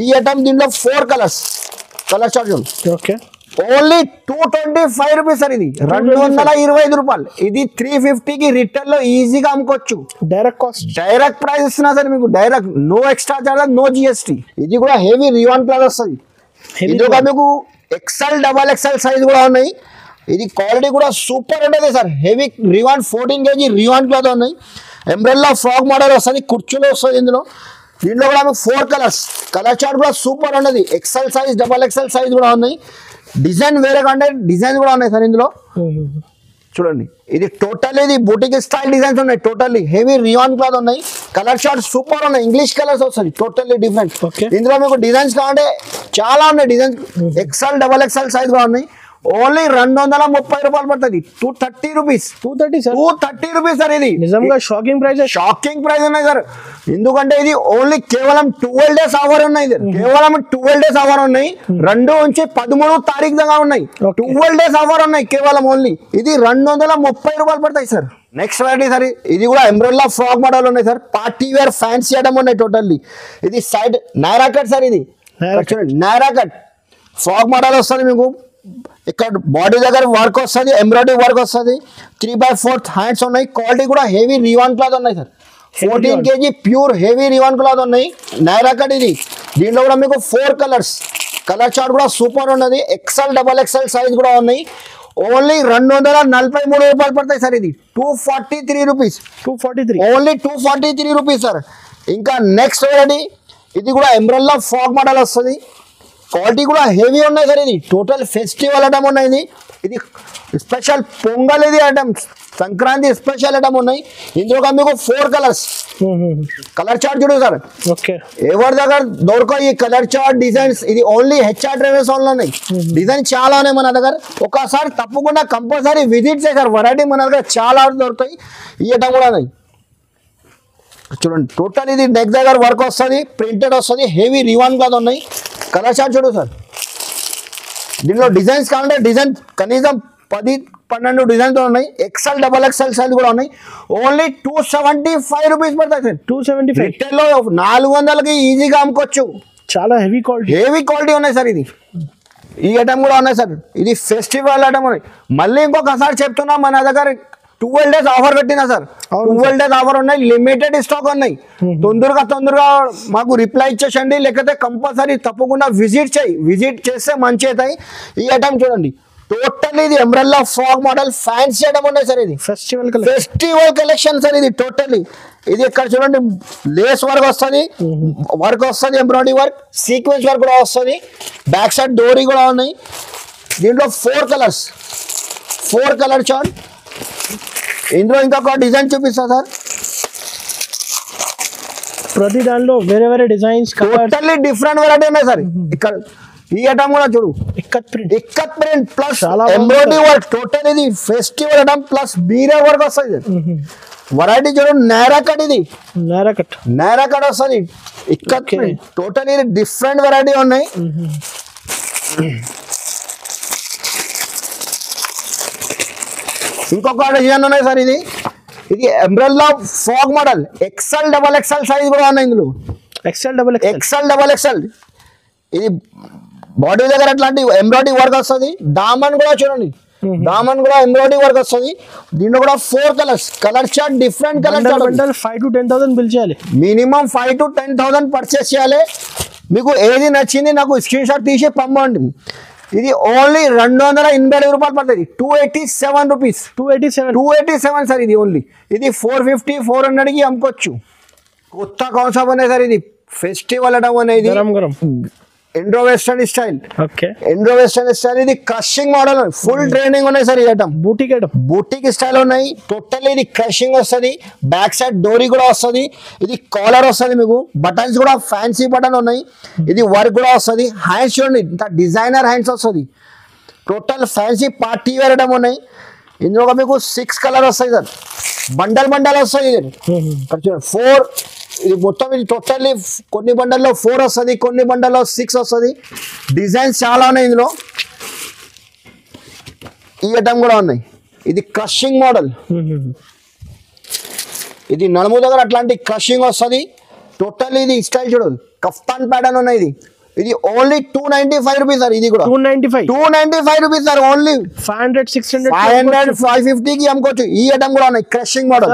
ఈ ఐటమ్ దీంట్లో 4 కలర్స్. కలర్ చార్ట్ చూడండి. Only 225 rupees sir. ఇది 225 రూపాయలు. ఇది 350 కి రిటైల్ లో ఈజీగా అమ్ముకోవచ్చు. డైరెక్ట్ ప్రైస్ ఇస్తున్నా సార్ మీకు. Direct no extra charge no GST. ఇది కూడా హెవీ రివాన్ క్లాత్ వస్తుంది. ఇది ఒక మీకు XL XXL సైజ్ కూడా ఉన్నాయి. ఇది క్వాలిటీ కూడా సూపర్ ఉంటుంది సార్. హెవీ రివాన్ 14 kg రివాన్ క్లాత్ ఉన్నాయి. ఎంబ్రెల్లా ఫ్రాక్ మోడల్ వస్తుంది. కుర్చీలో వస్తుంది. దీంట్లో కూడా మీకు 4 కలర్స్. కలర్ చార్ట్ కూడా సూపర్ ఉన్నది. XL సైజ్ XXL సైజ్ కూడా ఉన్నాయి. డిజైన్ వేరే కంటే డిజైన్ కూడా ఉన్నాయి సార్. ఇందులో చూడండి. ఇది టోటల్ ఇది బుటిక్ స్టైల్ డిజైన్స్ ఉన్నాయి. టోటల్లీ హెవీ రియాన్ క్లాత్ ఉన్నాయి. కలర్ షార్ట్ సూపర్ ఉన్నాయి, ఇంగ్లీష్ కలర్స్ వస్తుంది టోటల్లీ డిఫరెంట్. Okay. ఇందులో మీకు డిజైన్స్ కావాలంటే చాలా ఉన్నాయి designs, XL double XL size గా ఉన్నాయి. ఓన్లీ 230 రూపాయలు పడుతుంది, 230 రూపీస్. 230 sir, 230 rupees sir. ఇది నిజంగా షాకింగ్ ప్రైస్. షాకింగ్ ప్రైస్ ఉన్నాయి సార్, ఎందుకంటే ఇది ఓన్లీ కేవలం 12 డేస్ ఆఫర్ ఉన్నాయి. కేవలం 12 డేస్ ఆఫర్ ఉన్నాయి, 2 నుంచి 13 తారీఖు దాకా ఉన్నాయి. 12 డేస్ ఆఫర్ ఉన్నాయి కేవలం ఓన్లీ. ఇది 230 రూపాయలు పడతాయి సార్. నెక్స్ట్ వెరైటీ సార్, ఇది కూడా ఎంబ్రెల్లా ఫ్రాక్ మోడల్ ఉన్నాయి sir, party wear fancy item ఉన్నాయి టోటల్లీ. ఇది సైడ్ నైరా కట్ సార్, ఇది చూడండి నైరా కట్ ఫ్రాక్ మోడల్ వస్తుంది మీకు. ఇక్కడ బాడీ దగ్గర వర్క్ వస్తుంది, ఎంబ్రాయిడరీ వర్క్ వస్తుంది, 3/4 హ్యాండ్స్ ఉన్నాయి. క్వాలిటీ కూడా హెవీ రివాన్ క్లాత్ ఉన్నాయి sir, 14 kg pure heavy రివాన్ cloth ఉన్నాయి. నైరా కట్ ఇది, దీంట్లో కూడా మీకు 4 కలర్స్, కలర్ చార్ట్ కూడా సూపర్ ఉన్నది. ఎక్సెల్ డబల్ ఎక్సెల్ సైజ్ కూడా ఉన్నాయి. ఓన్లీ 243 రూపాయలు పడతాయి సార్. ఇది 243 రూపీస్, 243 ఓన్లీ 243 రూపీస్ సార్. ఇంకా నెక్స్ట్ వెరైటీ, ఇది కూడా ఎంబ్రెల్లా ఫ్రాక్ మోడల్ వస్తుంది, క్వాలిటీ కూడా హెవీ ఉన్నాయి సార్. ఇది టోటల్ ఫెస్టివల్ ఐటమ్ ఉన్నాయి. ఇది స్పెషల్ పొంగల్ ఇది ఐటమ్, సంక్రాంతి స్పెషల్ ఐటమ్ ఉన్నాయి. ఇందులో మీకు 4 కలర్స్, కలర్ చార్ట్ చూడు సార్. ఓకే, ఎవరి దగ్గర దొరకవు ఈ కలర్ చార్ట్ డిజైన్స్. ఇది ఓన్లీ హెచ్ఆర్ ట్రేడర్స్ ఓన్లీ ఉన్నాయి. డిజైన్ చాలా ఉన్నాయి మన దగ్గర, ఒకసారి తప్పకుండా కంపల్సరీ విజిట్ చేశారు. వెరైటీ మన దగ్గర చాలా దొరుకుతాయి. ఈ ఐటమ్ కూడా ఉన్నాయి చూడండి. టోటల్ ఇది నెక్ దగ్గర వర్క్ వస్తుంది, ప్రింటెడ్ వస్తుంది, హెవీ రివాన్ క్లాత్ ఉన్నాయి. కలర్ చార్ట్ చూడు సార్. దీనిలో డిజైన్స్ కావాలంటే డిజైన్ కనీసం 10-12 డిజైన్స్ ఉన్నాయి. ఎక్సెల్ డబల్ ఎక్సెల్ సైజ్ కూడా ఉన్నాయి. ఓన్లీ 275 రూపీస్ పడతాయి సార్. 275 రిటైల్లో 400కి ఈజీగా అమ్ముకోవచ్చు. చాలా హెవీ క్వాలిటీ ఉన్నాయి సార్. ఇది ఈ ఐటమ్ కూడా ఉన్నాయి సార్. ఇది ఫెస్టివల్ ఐటమ్ ఉన్నాయి. మళ్ళీ ఇంకొకసారి చెప్తున్నా, మన దగ్గర 12 డేస్ ఆఫర్ పెట్టినా సార్. 12 డేస్ ఆఫర్ ఉన్నాయి, లిమిటెడ్ స్టాక్ ఉన్నాయి. తొందరగా మాకు రిప్లై ఇచ్చేసండి, లేకపోతే కంపల్సరీ తప్పకుండా విజిట్ చేస్తే మంచి అవుతాయి. ఈ ఐటమ్ చూడండి, టోటల్ ఇది umbrella frock model fancy item ఉన్నాయి సార్. ఇది ఫెస్టివల్ కలెక్షన్ సార్. ఇది టోటల్లీ ఇది ఇక్కడ చూడండి, లేస్ వర్క్ వస్తుంది, ఎంబ్రాయిడరీ వర్క్, సీక్వెన్స్ వర్క్ కూడా వస్తుంది. బ్యాక్ సైడ్ డోరీ కూడా ఉన్నాయి. దీంట్లో 4 కలర్స్, 4 కలర్ చార్ట్. ఇందులో ఇంకొక డిజైన్ చూపిస్తా సార్. ప్రతి దానిలో వేరే డిజైన్స్, టోటల్లీ డిఫరెంట్ వెరైటీ ఉన్నాయి సార్. ఇక్కడ ఈ ఐటమ్ కూడా చూడు, ikat print plus embroidery work. Total ఇది ఫెస్టివల్ ఐటమ్ ప్లస్ బీరే వర్క్ వస్తుంది. వెరైటీ చూడు, నైరా కట్. ఇది నైరా కట్ వస్తుంది, ఇక్కత్ ప్రింట్. టోటల్ ఇది డిఫరెంట్ వెరైటీ ఉన్నాయి. ఇంకొక డిజైన్ ఉన్నాయి సార్. ఇది umbrella frock model, XL double XL size కూడా ఉన్నాయి. ఇందులో ఎక్సెల్ డబల్ ఎక్సెల్. ఇది బాడీ దగ్గర అట్లాంటి ఎంబ్రాయిడరీ వర్క్ వస్తుంది. దామన్ కూడా చూడండి, దామన్ కూడా ఎంబ్రాయిడరీ వర్క్ వస్తుంది. దీంట్లో కూడా 4 colours, colour chart different colour chart. 5 to 10,000 bill చేయాలి, మినిమం 5 to 10,000 పర్చేస్ చేయాలి. మీకు ఏది నచ్చింది నాకు స్క్రీన్ షాట్ తీసి పంపండి. ఇది ఓన్లీ 280 రూపాయలు పడుతుంది, 287 రూపీస్. 287 సార్. ఇది ఓన్లీ ఇది 450, 400కి అమ్ముకోవచ్చు. కొత్త కాన్సెప్ట్ ఉన్నాయి సార్. ఇది ఫెస్టివల్ ఐటమ్ అనేది, ఇండో వెస్టర్న్ స్టైల్. ఇది క్రషింగ్ మోడల్, ఫుల్ ట్రైనింగ్ ఉన్నాయి సార్. ఈ ఐటమ్ బూటిక్ స్టైల్ ఉన్నాయి. టోటల్ ఇది క్రషింగ్ వస్తుంది, బ్యాక్ సైడ్ డోరీ కూడా వస్తుంది. ఇది కాలర్ వస్తుంది, మీకు బటన్స్ కూడా ఫ్యాన్సీ బటన్ ఉన్నాయి. ఇది వర్క్ కూడా వస్తుంది. హ్యాండ్స్ చూడండి, ఇంత డిజైనర్ హ్యాండ్స్ వస్తుంది. Total fancy party wear item ఉన్నాయి. ఇందులో మీకు 6 కలర్ వస్తాయి సార్. బండల్ వస్తాయి. ఇది 4. ఇది మొత్తం ఇది టోటల్లీ కొన్ని బండల్లో 4 వస్తుంది, కొన్ని బండల్లో 6 వస్తుంది. డిజైన్స్ చాలా ఉన్నాయి ఇందులో. ఈ ఐటమ్ కూడా ఉన్నాయి. ఇది క్రషింగ్ మోడల్. ఇది నడుము దగ్గర అట్లాంటి క్రషింగ్ వస్తుంది. టోటల్లీ ఇది స్టైల్ చూడదు, కఫ్తాన్ ప్యాటర్న్ ఉన్నాయి. ఇది ఓన్లీ 295 రూపీస్ సార్. ఇది కూడా 295 రూపీస్ సార్. ఓన్లీ 500, 600, 500, 550కి అమ్ముకోవచ్చు. ఈ ఐటమ్ కూడా ఉన్నాయి, crushing model.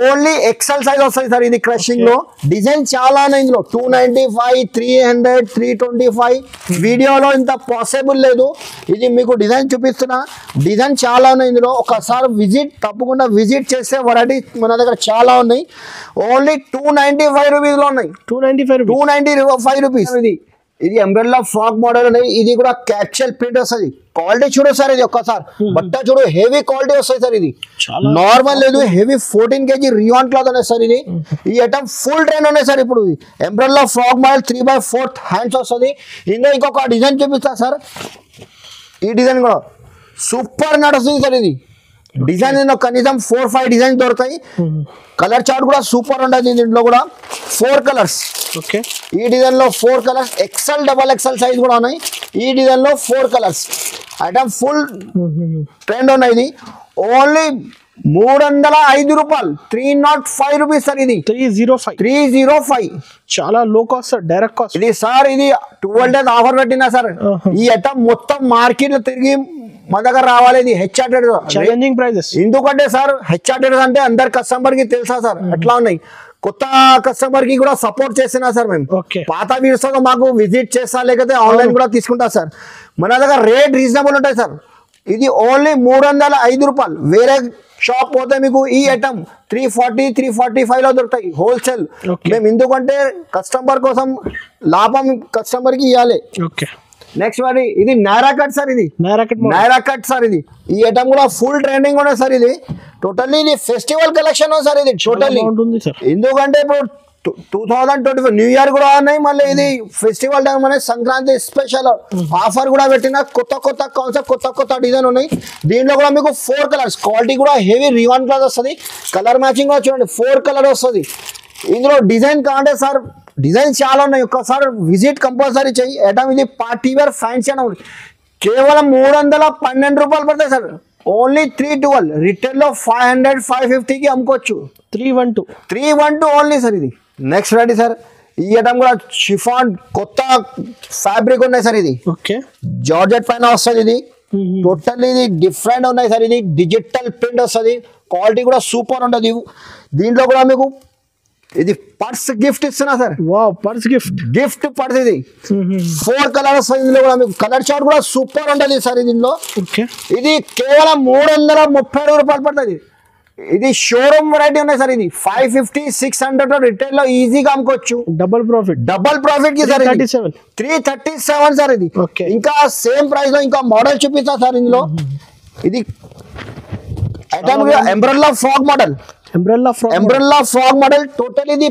Only XL size వస్తుంది సార్. ఇది క్రషింగ్ లో డిజైన్ చాలా ఉన్నాయి ఇందులో. 295, 300, 325. వీడియోలో ఇంత పాసిబుల్ లేదు. ఇది మీకు డిజైన్ చూపిస్తున్నా. డిజైన్ చాలా ఉన్నాయి ఇందులో. ఒకసారి తప్పకుండా విజిట్ చేస్తే వెరైటీ మన దగ్గర చాలా ఉన్నాయి. ఓన్లీ 295 రూపీస్ లో ఉన్నాయి. 295 రూపీస్. ఇది అంబ్రెల్లా ఫ్రాక్ మోడల్ అనేది, ఇది కూడా క్యాప్చల్ ప్రింట్ వస్తుంది. క్వాలిటీ చూడు సార్, ఇది ఒక్కసారి బట్ట చూడు, హెవీ క్వాలిటీ వస్తుంది సార్. ఇది నార్మల్ లేదు, హెవీ 14 kg రియాన్ క్లాత్ అనేది సార్. ఇది ఈ ఐటమ్ ఫుల్ ట్రెండ్ ఉన్నాయి సార్ ఇప్పుడు. అంబ్రెల్లా ఫ్రాక్ మోడల్ 3/4 హ్యాండ్స్ వస్తుంది. ఇంకొక డిజైన్ చూపిస్తా సార్. ఈ డిజైన్ కూడా సూపర్ నడుస్తుంది సార్. ఇది డిజైన్ కనీసం 4-5 డిజైన్ దొరుకుతాయి. కలర్ చార్ట్ కూడా సూపర్ ఉంటుంది. దీంట్లో కూడా 4 కలర్స్. ఓకే, ఈ డిజైన్ లో 4 కలర్స్, XL, XXL సైజ్ కూడా ఉన్నాయి. ఈ డిజైన్ లో 4 కలర్స్. ఐటమ్ ఫుల్ ట్రెండ్ ఉన్నాయి. ఇది ఓన్లీ 305 రూపాయలు, 305 రూపీస్ సార్. ఇది 305 చాలా లో కాస్ట్ సార్, డైరెక్ట్ కాస్ట్. ఇది సార్, ఇది 12 days ఆఫర్ పెట్టినా సార్. ఈ ఐటమ్ మొత్తం మార్కెట్ లో తిరిగి మన దగ్గర రావాలి. ఇది హెచ్ఆర్టెడ్ ఛాలెంజింగ్ ప్రైజెస్. ఎందుకంటే సార్ హెచ్ఆర్టెడ్ అంటే అందరు కస్టమర్ కి తెలుసా సార్, ఎట్లా ఉన్నాయి. కొత్త కస్టమర్ కి కూడా సపోర్ట్ చేస్తున్నా సార్ మేము. పాత వీడియోస్ మాకు విజిట్ చేస్తా, లేకపోతే ఆన్లైన్ కూడా తీసుకుంటా సార్. మన దగ్గర రేట్ రీజనబుల్ ఉంటాయి సార్. ఇది ఓన్లీ 305 రూపాయలు. వేరే షాప్ పోతే మీకు ఈ ఐటమ్ 340, 345 లో దొరుకుతాయి హోల్సేల్. మేము ఎందుకంటే కస్టమర్ కోసం లాభం కస్టమర్ కి ఇవ్వాలి. నెక్స్ట్ మరి ఇది నైరా కట్ సార్. ఇది నైరా కట్ సార్. ఇది ఈ ఐటమ్ కూడా ఫుల్ ట్రెండింగ్ ఉన్నాయి సార్. ఇది టోటల్లీ ఇది ఫెస్టివల్ కలెక్షన్ సార్. ఇది టోటల్లీ ఎందుకంటే ఇప్పుడు 2024 న్యూ ఇయర్ కూడా ఉన్నాయి. మళ్ళీ ఇది ఫెస్టివల్ టైం అనేది సంక్రాంతి స్పెషల్ ఆఫర్ కూడా పెట్టిన కొత్త కాన్సెప్ట్, కొత్త డిజైన్ ఉన్నాయి. దీంట్లో కూడా మీకు 4 కలర్స్. క్వాలిటీ కూడా హెవీ రివాన్ క్లాత్ వస్తుంది. కలర్ మ్యాచింగ్ కూడా చూడండి, 4 కలర్ వస్తుంది. ఇందులో డిజైన్ కావాలంటే సార్ డిజైన్ చాలా ఉన్నాయి. ఒక్కసారి విజిట్ కంపల్సరీ చెయ్యి. ఐటమ్ ఇది పార్టీ వేర్ ఫ్యాన్సీ అని ఉంది. కేవలం 312 రూపాయలు పడతాయి సార్. ఓన్లీ 312. రిటైల్ లో 500, 550కి అమ్ముకోవచ్చు. 312 ఓన్లీ సార్. ఇది నెక్స్ట్ రెడీ సార్. ఈ ఐటమ్ కూడా షిఫాన్ కొత్త ఫ్యాబ్రిక్ ఉన్నాయి సార్. ఇది జార్జెట్ పైన వస్తుంది. ఇది టోటల్లీ ఇది డిఫరెంట్ ఉన్నాయి సార్. ఇది డిజిటల్ ప్రింట్ వస్తుంది. క్వాలిటీ కూడా సూపర్ ఉంటుంది. దీంట్లో కూడా మీకు ఇది పర్స్ గిఫ్ట్ ఇస్తున్నా సార్. Purse gift purse. ఇది 4 కలర్ వస్తుంది. ఇందులో కూడా మీకు కలర్ చార్ట్ కూడా సూపర్ ఉంటుంది సార్. దీనిలో ఇది కేవలం 332 రూపాయలు పడుతుంది. ఇది షోరూమ్ వెరైటీ ఉన్నాయి సార్. ఇది 550, 600 రిటైల్ లో ఈజీగా అమ్ముకోవచ్చు. డబుల్ ప్రాఫిట్ కి సార్. 337 సార్. ఇది ఇంకా సేమ్ ప్రైస్ లో ఇంకా మోడల్ చూపిస్తా సార్. ఇందులో ఇది item umbrella frock model. Total ఇది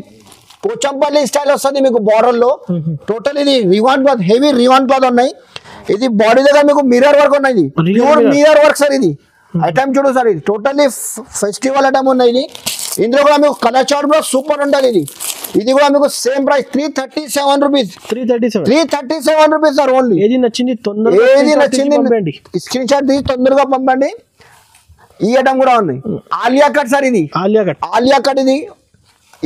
పోచంపల్లి స్టైల్ వస్తుంది మీకు బార్డర్ లో. టోటల్ ఇది రివాన్ క్లాత్, హెవీ రివాన్ క్లాత్ ఉన్నాయి. ఇది బాడీ దగ్గర మీకు మిర్రర్ వర్క్ ఉన్నాయి. Pure mirror work sir. ఇది ఐటమ్ చూడు సార్. ఇది టోటల్లీ ఫెస్టివల్ ఐటమ్ ఉన్నాయి. ఇది ఇందులో కూడా మీకు కలర్ చార్ట్ కూడా సూపర్ ఉంటుంది. ఇది కూడా మీకు same price 337 rupees. 337 rupees sir only. ఏది నచ్చింది స్క్రీన్ షాట్ తీసి తొందరగా పంపండి. ఈ ఐటమ్ కూడా ఉన్నాయి. Alia cut sir. ఇది ఆలియా కట్.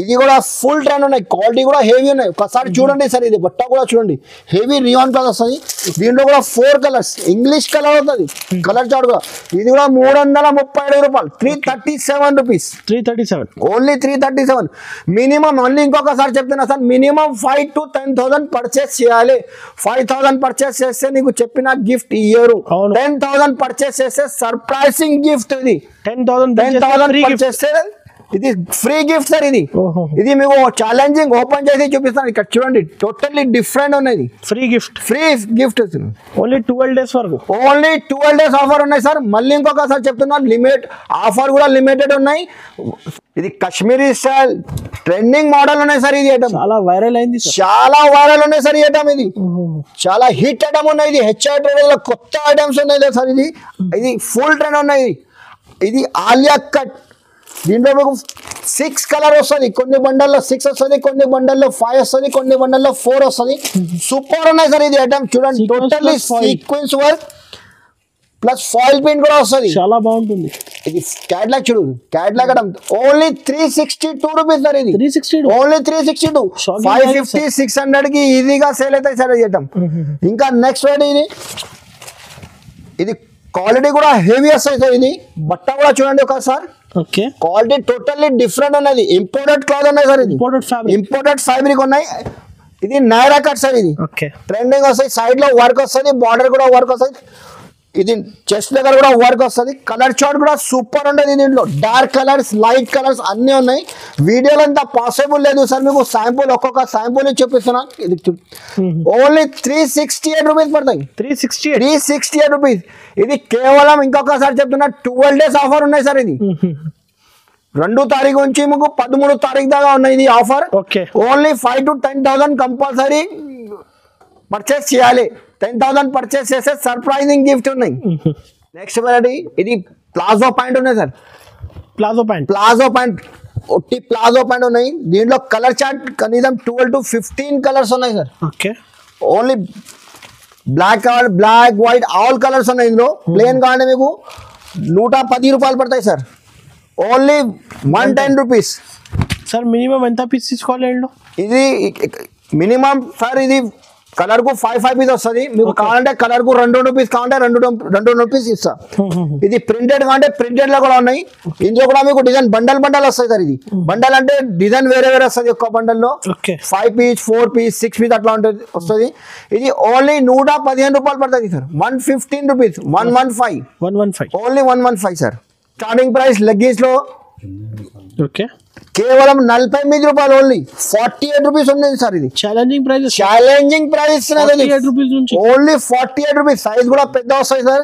ఇది కూడా ఫుల్ ట్రెండ్ ఉన్నాయి. క్వాలిటీ కూడా హెవీ ఉన్నాయి. ఒకసారి చూడండి సార్. ఇది బట్ట కూడా చూడండి, హెవీ రియాన్ క్లాత్ వస్తుంది. దీంట్లో కూడా 4 కలర్స్. ఇంగ్లీష్ కలర్ అవుతుంది. కలర్ చార్ట్ కూడా. ఇది కూడా 337 రూపాయలు. 337 రూపీస్. ఓన్లీ 337. మినిమం మళ్ళీ ఇంకొకసారి చెప్తున్నా సార్, మినిమం 5,000 to 10,000 పర్చేస్ చేయాలి. 5,000 పర్చేస్ చేస్తే నీకు చెప్పిన గిఫ్ట్ ఇయ్యరు. 10,000 పర్చేస్ చేస్తే సర్ప్రైజింగ్ గిఫ్ట్. ఇది 10,000 పర్చేస్ ఇది ఫ్రీ గిఫ్ట్ సార్. ఇది మీకు ఛాలెంజింగ్ ఓపెన్ చేసి చూపిస్తాను. ఇక్కడ చూడండి, టోటల్లీ డిఫరెంట్ ఉన్నది. ఫ్రీ గిఫ్ట్ ఓన్లీ 12 days వరకు. ఓన్లీ 12 days ఆఫర్ ఉన్నాయి సార్. మళ్ళీ ఇంకొకసారి చెప్తున్నా, ఆఫర్ కూడా లిమిటెడ్ ఉన్నాయి. ఇది కాశ్మీరీ స్టైల్ ట్రెండింగ్ మోడల్ ఉన్నాయి సార్. ఇది ఐటమ్ చాలా వైరల్ అయింది. ఉన్నాయి సార్. ఈ ఐటమ్ ఇది చాలా హిట్ ఐటమ్ ఉన్నాయి. ఇది హెచ్ఆర్ ట్రేడర్ లో కొత్త ఐటమ్స్ ఉన్నాయి సార్. ఇది ఫుల్ ట్రెండ్ ఉన్నాయి. ఇది ఆలియా కట్. దీంట్లో మీకు 6 కలర్ వస్తుంది. కొన్ని బండల్లో 6 వస్తుంది, కొన్ని బండల్లో 5 వస్తుంది, కొన్ని బండల్లో 4 వస్తుంది. సూపర్ ఉన్నాయి సార్. ఇది ఐటమ్ చూడండి, totally sequence work plus foil print కూడా వస్తుంది. చాలా బాగుంటుంది. ఇది క్యాట్లాగ్ చూడు, catalogue item only 362 rupees sir. ఇది ఓన్లీ 362. 550, 600 కి ఈజీగా సేల్ అవుతాయి సార్. ఇది ఐటమ్. ఇంకా నెక్స్ట్ ఇది క్వాలిటీ కూడా హెవీ వస్తాయి సార్. ఇది బట్ట కూడా చూడండి ఒకసారి. క్వాలిటీ టోటల్లీ డిఫరెంట్ ఉన్నది. ఇంపోర్టెడ్ క్లాత్ ఉన్నాయి సార్. ఇది ఇంపోర్టెడ్ ఫ్యాబ్రిక్ ఉన్నాయి. ఇది నైరా కట్ సార్. ఇది ట్రెండింగ్ వస్తాయి. సైడ్ లో వర్క్ వస్తుంది, బార్డర్ కూడా వర్క్ వస్తుంది. ఇది చెస్ట్ దగ్గర కూడా వర్క్ వస్తుంది. కలర్ చార్ట్ కూడా సూపర్ ఉండదు. దీంట్లో డార్క్ కలర్స్, లైట్ కలర్స్ అన్నీ ఉన్నాయి. వీడియోలో అంత పాసిబుల్ లేదు సార్, మీకు శాంపుల్ ఒక్కొక్క శాంపుల్ చూపిస్తున్నా. ఇది ఓన్లీ 368 రూపీస్ పడతాయి. 368 రూపీస్. ఇది కేవలం ఇంకొకసారి చెప్తున్నా 12 days ఆఫర్ ఉన్నాయి సార్. ఇది 2 తారీఖు నుంచి మీకు 13 తారీఖు దాకా ఉన్నాయి ఇది offer. Only 5 to 10,000 compulsory purchase చేయాలి. 10,000 పర్చేస్ చేస్తే సర్ప్రైజింగ్ గిఫ్ట్ ఉన్నాయి. నెక్స్ట్ వెరైటీ ఇది ప్లాజో ప్యాంట్ ఉన్నాయి సార్. ప్లాజో ప్యాంట్ ఒట్టి ప్లాజో ప్యాంట్ ఉన్నాయి. దీంట్లో కలర్ చార్ట్ కనీసం 12 to 15 కలర్స్ ఉన్నాయి sir. Only black colour, black, white all colours ఉన్నాయి. ఇందులో ప్లేన్ కావాలంటే మీకు 110 రూపాయలు పడతాయి sir. Only 110 rupees sir. Minimum ఎంత పీస్ తీసుకోవాలి? ఇది మినిమం సార్ ఇది కలర్ కు 5 పీస్ వస్తుంది. మీకు కావాలంటే కలర్ కు 2 రూపీస్ కావాలంటే 2 రూపీస్ ఇస్తా. ఇది ప్రింటెడ్ కావాలంటే ప్రింటెడ్ లో కూడా ఉన్నాయి. ఇందులో కూడా మీకు డిజైన్ బండల్ వస్తాయి సార్. ఇది బండల్ అంటే డిజైన్ వేరే వస్తుంది. ఒక్క బండల్ లో 5 పీస్, 4 పీస్, 6 పీస్ అట్లా ఉంటుంది వస్తుంది. ఇది ఓన్లీ 115 రూపాయలు పడుతుంది sir. 115 rupees. 115 only 115 sir. Starting price leggings లో కేవలం 48 రూపాయలు. ఓన్లీ 48 రూపీస్ ఉంది సార్. ఇది challenging price only 48 rupees. Size కూడా పెద్ద వస్తాయి సార్.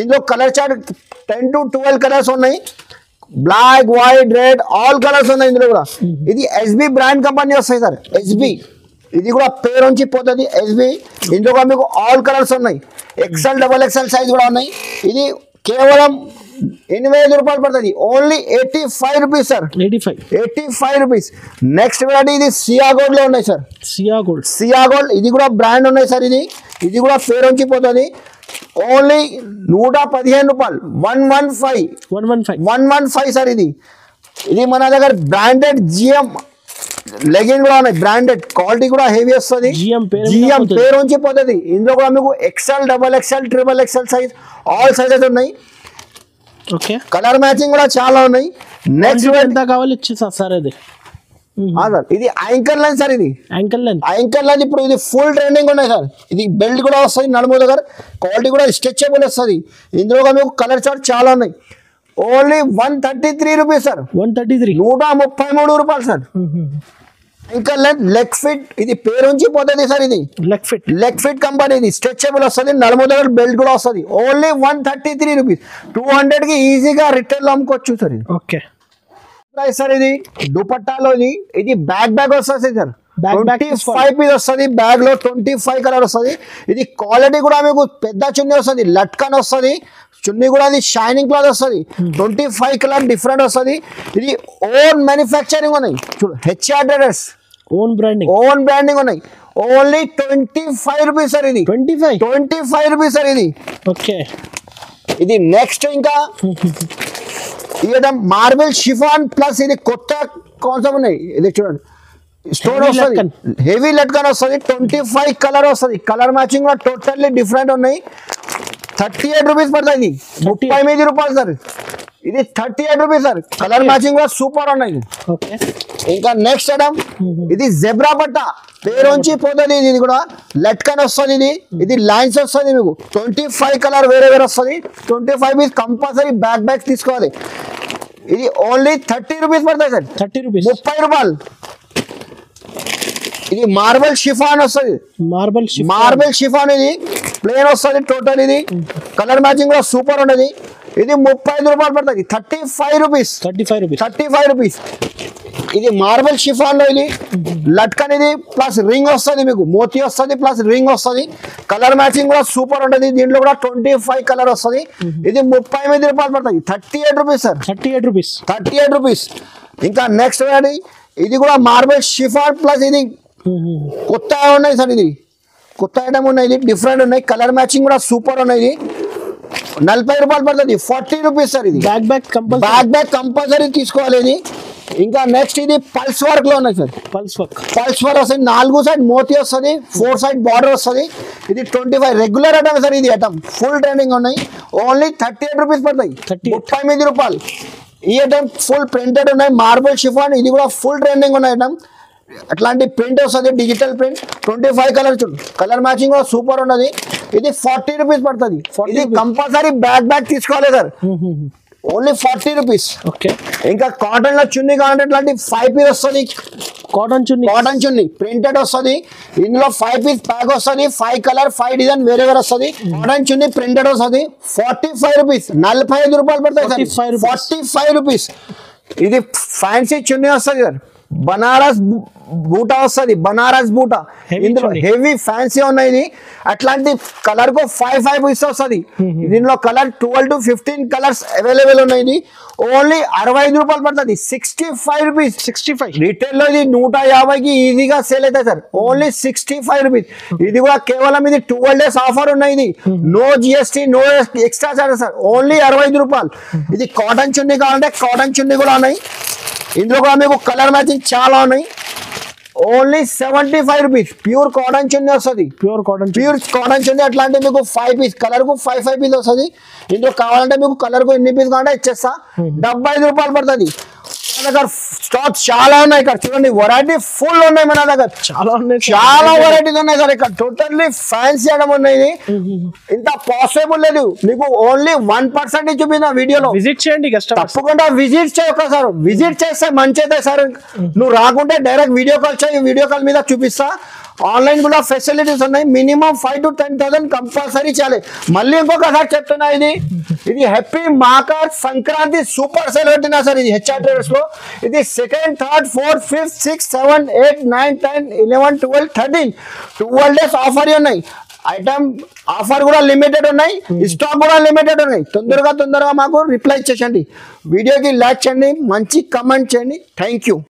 ఇందులో కలర్ చార్ట్ 10 to 12 కలర్స్ ఉన్నాయి. Black, white, red all colours ఉన్నాయి ఇందులో కూడా. ఇది ఎస్బి బ్రాండ్ కంపెనీ వస్తాయి సార్. ఎస్బి ఇది కూడా పేరు నుంచి పోతుంది ఎస్బి. ఇందులో కూడా మీకు ఆల్ కలర్స్ ఉన్నాయి. XL, XXL సైజ్ కూడా ఉన్నాయి. ఇది కేవలం 85 రూపాయలు పడుతుంది. Only 85 rupees sir. 85 rupees. Next variety ఇది సియా గోల్డ్ లో ఉన్నాయి సార్. సియా గోల్డ్ ఇది కూడా బ్రాండ్ ఉన్నాయి సార్. ఇది కూడా పేరు నుంచి పోతుంది. ఓన్లీ 115 రూపాయలు. 115 సార్. ఇది మన దగ్గర బ్రాండెడ్ GM లెగిన్ కూడా ఉన్నాయి. బ్రాండెడ్ క్వాలిటీ కూడా హెవీ వస్తుంది. GM పేరు నుంచి పోతుంది. ఇందులో కూడా మీకు XL, XXL, XXL size all sizes ఉన్నాయి. కలర్ మ్యాచింగ్ కూడా చాలా ఉన్నాయి. నెక్స్ట్ ఎంత కావాలి ఇచ్చేసా సార్. అది ఇది యాంకర్ లైన్ సార్. ఇది యాంకర్ లైన్ ఇప్పుడు ఇది ఫుల్ ట్రెండింగ్ ఉన్నాయి సార్. ఇది బెల్ట్ కూడా వస్తుంది నడుము దగ్గర. క్వాలిటీ కూడా స్ట్రెచబుల్ వస్తుంది. ఇందులో మీకు కలర్ చార్ట్ చాలా ఉన్నాయి. Only 133 rupees sir. 133 రూపాయలు సార్. ఇంకా లెగ్ ఫిట్ ఇది పేరు నుంచి పోతుంది సార్. ఇది లెగ్ ఫిట్ కంపెనీ. ఇది స్ట్రెచబుల్ వస్తుంది. నడుము దగ్గర బెల్ట్ కూడా వస్తుంది. Only 133 rupees. 200 కి ఈజీగా రిటైల్ లో అమ్ముకోవచ్చు సార్. ఇది ప్రైస్ సార్. ఇది దుపట్టాలో ఇది బ్యాగ్ వస్తుంది సార్. 25 పీస్ వస్తుంది. బ్యాగ్ లో 25 కలర్ వస్తుంది. ఇది క్వాలిటీ కూడా మీకు పెద్ద చున్నీ వస్తుంది. లట్కన్ వస్తుంది. చున్నీ కూడా అది షైనింగ్ క్లాత్ వస్తుంది. 25 కలర్ డిఫరెంట్ వస్తుంది. ఇది ఓన్ మ్యానుఫ్యాక్చరింగ్ ఉన్నాయి. చూడు HRS ఓన్ బ్రాండింగ్ ఉన్నాయి. Only 25 rupees sir. ఇది 25 రూపీస్ సార్. ఇది నెక్స్ట్ ఇంకా మార్బుల్ షిఫాన్ ప్లస్ ఇది కొత్త కాన్సెప్ట్ ఉన్నాయి. ఇది చూడండి స్టోన్ వస్తుంది. హెవీ లట్కన్ వస్తుంది. 25 కలర్ వస్తుంది. కలర్ మ్యాచింగ్ కూడా టోటల్లీ డిఫరెంట్ ఉన్నాయి. 38 రూపీస్ పడుతుంది. 38 రూపాయలు సార్. ఇది 38 రూపీస్ సార్. కలర్ మ్యాచింగ్ కూడా సూపర్ ఉన్నాయి. ఇంకా నెక్స్ట్ ఐటమ్ ఇది జెబ్రా పట్ట పేరు నుంచి పోతుంది. ఇది కూడా లట్కన్ వస్తుంది. ఇది లైన్స్ వస్తుంది. మీకు 25 కలర్ వేరే వస్తుంది. 25 పీస్ కంపల్సరీ బ్యాగ్ తీసుకోవాలి. ఇది ఓన్లీ 30 రూపీస్ పడుతుంది సార్. 30 రూపాయలు. ఇది మార్బల్ షిఫాన్ వస్తుంది. మార్బల్ షిఫాన్ ఇది ప్లేన్ వస్తుంది టోటల్. ఇది కలర్ మ్యాచింగ్ కూడా సూపర్ ఉన్నది. ఇది 35 రూపాయలు పడుతుంది. 35 రూపీస్. ఇది మార్బల్ షిఫాన్ లో ఇది లట్కన్ ఇది ప్లస్ రింగ్ వస్తుంది. మీకు మోతీ వస్తుంది ప్లస్ రింగ్ వస్తుంది. కలర్ మ్యాచింగ్ కూడా సూపర్ ఉంటుంది. దీంట్లో కూడా 25 కలర్ వస్తుంది. ఇది 38 రూపాయలు పడుతుంది. 38 రూపీస్ సార్. 38 రూపీస్. ఇంకా నెక్స్ట్ ఇది కూడా మార్బల్ షిఫాన్ ప్లస్ ఇది కొత్త ఉన్నాయి సార్. ఇది కొత్త ఐటమ్ ఉన్నాయి. ఇది డిఫరెంట్ ఉన్నాయి. కలర్ మ్యాచింగ్ కూడా సూపర్ ఉన్నాయి. 40 రూపాయలు పడుతుంది. 40 రూపీస్ సార్. ఇది బ్యాగ్ కంపల్సరీ తీసుకోవాలి. ఇది ఇంకా నెక్స్ట్ ఇది పల్స్ వర్క్ లో ఉన్నాయి సార్. పల్స్ వర్క్ వస్తుంది. 4 సైడ్ మోతీ వస్తుంది. 4 సైడ్ బార్డర్ వస్తుంది. ఇది 25 రెగ్యులర్ ఐటమ్ సార్. ఇది ఐటమ్ ఫుల్ ట్రెండింగ్ ఉన్నాయి. ఓన్లీ 38 రూపీస్ పడతాయి. 39 రూపాయలు. ఈ ఐటమ్ ఫుల్ ప్రింటెడ్ ఉన్నాయి. మార్బల్ షిఫాన్ ఇది కూడా ఫుల్ ట్రెండింగ్ ఉన్న ఐటమ్. అట్లాంటి ప్రింట్ వస్తుంది. Digital print 25 colour. Colour matching కూడా సూపర్ ఉన్నది. ఇది 40 రూపీస్ పడుతుంది. ఇది కంపల్సరీ బ్యాగ్ తీసుకోవాలి సార్, ఓన్లీ 40 రూపీస్. ఓకే, ఇంకా కాటన్ లో చున్నీ కావాలంటే ఇట్లాంటి 5 పీస్ వస్తుంది. కాటన్ చున్నీ ప్రింటెడ్ వస్తుంది. ఇందులో 5 పీస్ ప్యాక్ వస్తుంది. 5 కలర్ 5 డిజైన్ వేరే వస్తుంది. కాటన్ చున్నీ ప్రింటెడ్ వస్తుంది. 45 రూపీస్, 45 రూపాయలు పడతాయి. 45 రూపీస్. ఇది ఫ్యాన్సీ చున్నీ వస్తుంది సార్, బనారస్ బూటా వస్తుంది. బనారస్ బూటా ఇందులో హెవీ ఫ్యాన్సీ ఉన్నాయి. అట్లాంటి కలర్ కు 5 పీస్ వస్తుంది. దీనిలో కలర్ 12 to 15 కలర్స్ అవైలబుల్ ఉన్నాయి. ఓన్లీ 65 రూపాయలు పడుతుంది. 65 రూపీస్. 65 రిటైల్ లో ఇది 150కి ఈజీగా సేల్ అవుతాయి సార్. Only 65 rupees. ఇది కూడా కేవలం ఇది 12 days ఆఫర్ ఉన్నాయి. ఇది no GST, no extra charges sir. Only 65 రూపాయలు. ఇది కాటన్ చున్నీ కావాలంటే కాటన్ చున్నీ కూడా ఉన్నాయి. ఇందులో కూడా మీకు కలర్ మ్యాచింగ్ చాలా ఉన్నాయి. Only 75 rupees. ప్యూర్ కాటన్ చున్నీ వస్తుంది. ప్యూర్ కాటన్ చున్నీ అట్లాంటి మీకు 5 పీస్ కలర్ కు 5 పీస్ వస్తుంది. ఇందులో కావాలంటే మీకు కలర్ కు ఎన్ని పీస్ కావాలంటే ఇచ్చేస్తా. 75 రూపాయలు పడుతుంది. మన దగ్గర స్టాక్ చాలా ఉన్నాయి. ఇక్కడ చూడండి, వెరైటీ ఫుల్ ఉన్నాయి మన దగ్గర. చాలా వెరైటీస్ ఉన్నాయి సార్. ఇక్కడ టోటల్లీ ఫ్యాన్సీ ఐటమ్ ఉన్నాయి. ఇంత పాసిబుల్ లేదు. నీకు ఓన్లీ 1% చూపిన వీడియోలో. విజిట్ చేయండి, తప్పకుండా విజిట్ చేయ ఒకసారి. విజిట్ చేస్తే మంచి అయితే సార్. నువ్వు రాకుంటే డైరెక్ట్ వీడియో కాల్ చేయి, వీడియో కాల్ మీద చూపిస్తా. ఆన్లైన్ కూడా ఫెసిలిటీస్ ఉన్నాయి. మినిమం 5 to 10,000 కంపల్సరీ చేయాలి. మళ్ళీ ఇంకొకసారి చెప్తున్నా, ఇది happy Makar Sankranti super sale పెట్టినా సార్. ఇది హెచ్ఆర్ ట్రేడర్స్ లో. ఇది 2nd, 3rd, 4th, 5th, 6th, 7th, 8th, 9th, 10th, 11th, 12th, 13th 12 days offer ఉన్నాయి. ఐటమ్ ఆఫర్ కూడా లిమిటెడ్ ఉన్నాయి. స్టాక్ కూడా లిమిటెడ్ ఉన్నాయి. తొందరగా మాకు రిప్లై చేయండి. వీడియోకి లైక్ చేయండి, మంచి కమెంట్ చేయండి. Thank you.